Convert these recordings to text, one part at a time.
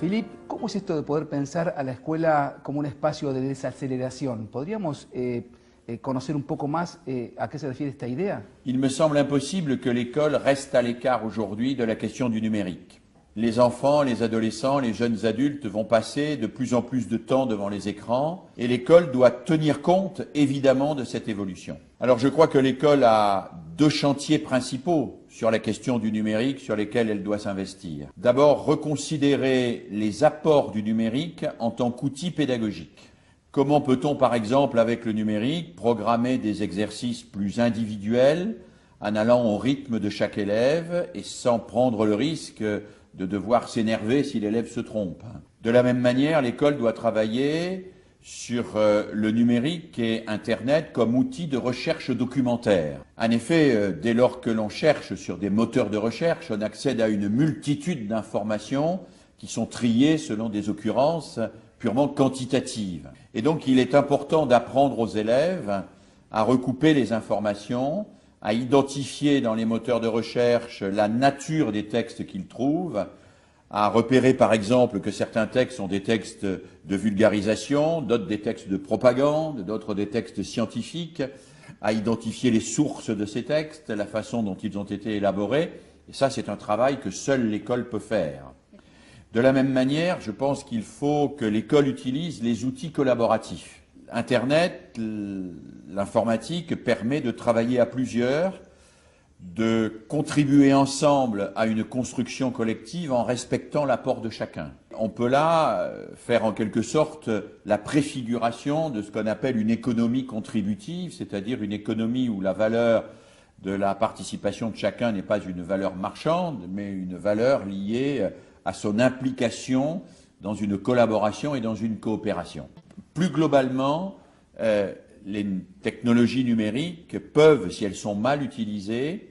Philippe, ¿cómo es esto de poder pensar a la escuela como un espacio de desaceleración? ¿Podríamos conocer un poco más a qué se refiere esta idea? Il me semble impossible que l'école reste à l'écart aujourd'hui de la question du numérique. Les enfants, les adolescents, les jeunes adultes vont passer de plus en plus de temps devant les écrans et l'école doit tenir compte évidemment de cette évolution. Alors je crois que l'école a deux chantiers principaux sur la question du numérique sur lesquels elle doit s'investir. D'abord, reconsidérer les apports du numérique en tant qu'outil pédagogique. Comment peut-on, par exemple, avec le numérique, programmer des exercices plus individuels en allant au rythme de chaque élève et sans prendre le risque de devoir s'énerver si l'élève se trompe. De la même manière, l'école doit travailler sur le numérique et Internet comme outil de recherche documentaire. En effet, dès lors que l'on cherche sur des moteurs de recherche, on accède à une multitude d'informations qui sont triées selon des occurrences purement quantitatives. Et donc, il est important d'apprendre aux élèves à recouper les informations, à identifier dans les moteurs de recherche la nature des textes qu'ils trouvent, à repérer par exemple que certains textes sont des textes de vulgarisation, d'autres des textes de propagande, d'autres des textes scientifiques, à identifier les sources de ces textes, la façon dont ils ont été élaborés. Et ça, c'est un travail que seule l'école peut faire. De la même manière, je pense qu'il faut que l'école utilise les outils collaboratifs. Internet, l'informatique permet de travailler à plusieurs, de contribuer ensemble à une construction collective en respectant l'apport de chacun. On peut là faire en quelque sorte la préfiguration de ce qu'on appelle une économie contributive, c'est-à-dire une économie où la valeur de la participation de chacun n'est pas une valeur marchande, mais une valeur liée à son implication dans une collaboration et dans une coopération. Plus globalement, les technologies numériques peuvent, si elles sont mal utilisées,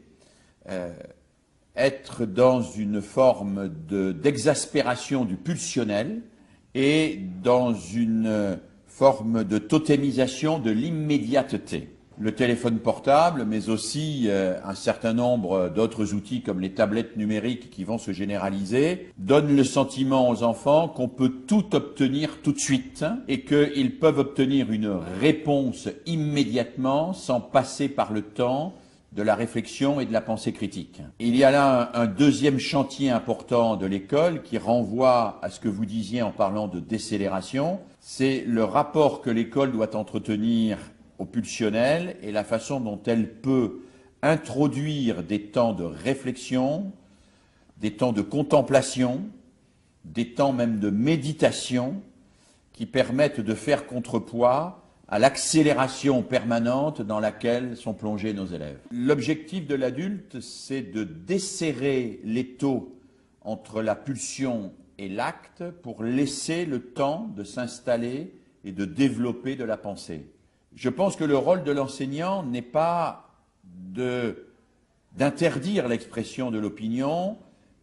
être dans une forme d'exaspération du pulsionnel et dans une forme de totémisation de l'immédiateté. Le téléphone portable, mais aussi un certain nombre d'autres outils comme les tablettes numériques qui vont se généraliser, donnent le sentiment aux enfants qu'on peut tout obtenir tout de suite et qu'ils peuvent obtenir une réponse immédiatement sans passer par le temps de la réflexion et de la pensée critique. Il y a là un deuxième chantier important de l'école qui renvoie à ce que vous disiez en parlant de décélération, c'est le rapport que l'école doit entretenir au pulsionnel et la façon dont elle peut introduire des temps de réflexion, des temps de contemplation, des temps même de méditation qui permettent de faire contrepoids à l'accélération permanente dans laquelle sont plongés nos élèves. L'objectif de l'adulte, c'est de desserrer l'étau entre la pulsion et l'acte pour laisser le temps de s'installer et de développer de la pensée. Je pense que le rôle de l'enseignant n'est pas d'interdire l'expression de l'opinion,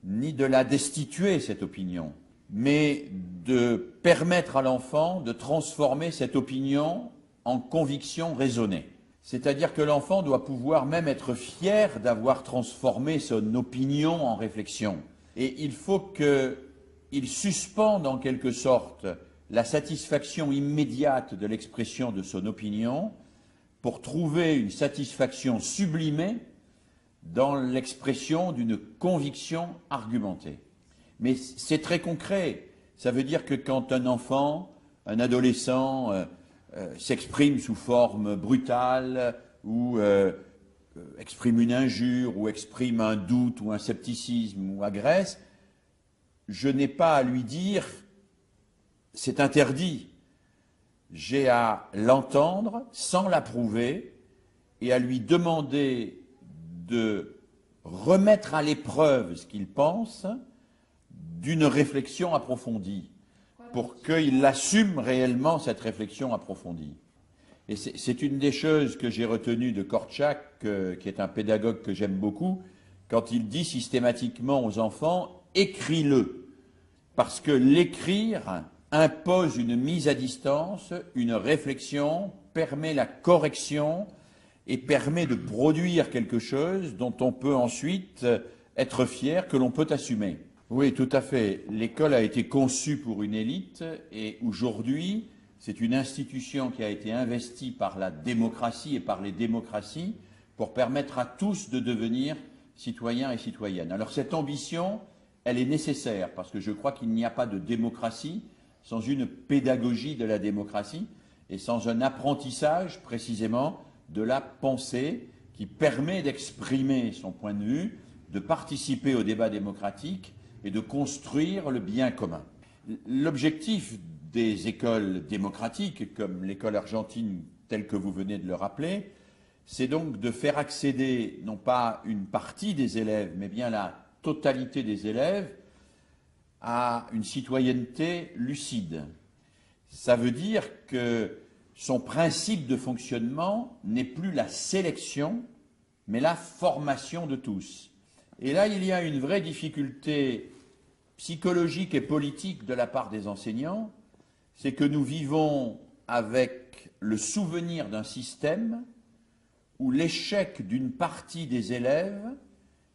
ni de la destituer, cette opinion, mais de permettre à l'enfant de transformer cette opinion en conviction raisonnée. C'est-à-dire que l'enfant doit pouvoir même être fier d'avoir transformé son opinion en réflexion. Et il faut qu'il suspende en quelque sorte la satisfaction immédiate de l'expression de son opinion pour trouver une satisfaction sublimée dans l'expression d'une conviction argumentée. Mais c'est très concret. Ça veut dire que quand un enfant, un adolescent s'exprime sous forme brutale ou exprime une injure ou exprime un doute ou un scepticisme ou agresse, je n'ai pas à lui dire c'est interdit. J'ai à l'entendre sans l'approuver et à lui demander de remettre à l'épreuve ce qu'il pense d'une réflexion approfondie pour qu'il assume réellement cette réflexion approfondie. Et c'est une des choses que j'ai retenues de Korczak, qui est un pédagogue que j'aime beaucoup, quand il dit systématiquement aux enfants « écris-le », parce que l'écrire impose une mise à distance, une réflexion, permet la correction et permet de produire quelque chose dont on peut ensuite être fier, que l'on peut assumer. Oui, tout à fait. L'école a été conçue pour une élite et aujourd'hui, c'est une institution qui a été investie par la démocratie et par les démocraties pour permettre à tous de devenir citoyens et citoyennes. Alors cette ambition, elle est nécessaire parce que je crois qu'il n'y a pas de démocratie sans une pédagogie de la démocratie et sans un apprentissage précisément de la pensée qui permet d'exprimer son point de vue, de participer au débat démocratique et de construire le bien commun. L'objectif des écoles démocratiques, comme l'école argentine telle que vous venez de le rappeler, c'est donc de faire accéder non pas une partie des élèves, mais bien la totalité des élèves à une citoyenneté lucide. Ça veut dire que son principe de fonctionnement n'est plus la sélection, mais la formation de tous. Et là, il y a une vraie difficulté psychologique et politique de la part des enseignants, c'est que nous vivons avec le souvenir d'un système où l'échec d'une partie des élèves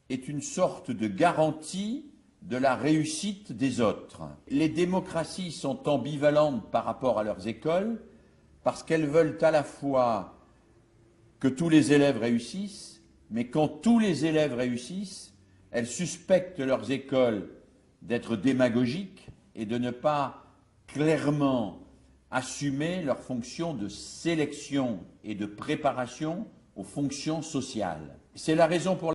est une sorte de garantie de la réussite des autres. Les démocraties sont ambivalentes par rapport à leurs écoles parce qu'elles veulent à la fois que tous les élèves réussissent, mais quand tous les élèves réussissent, elles suspectent leurs écoles d'être démagogiques et de ne pas clairement assumer leur fonction de sélection et de préparation aux fonctions sociales. C'est la raison pour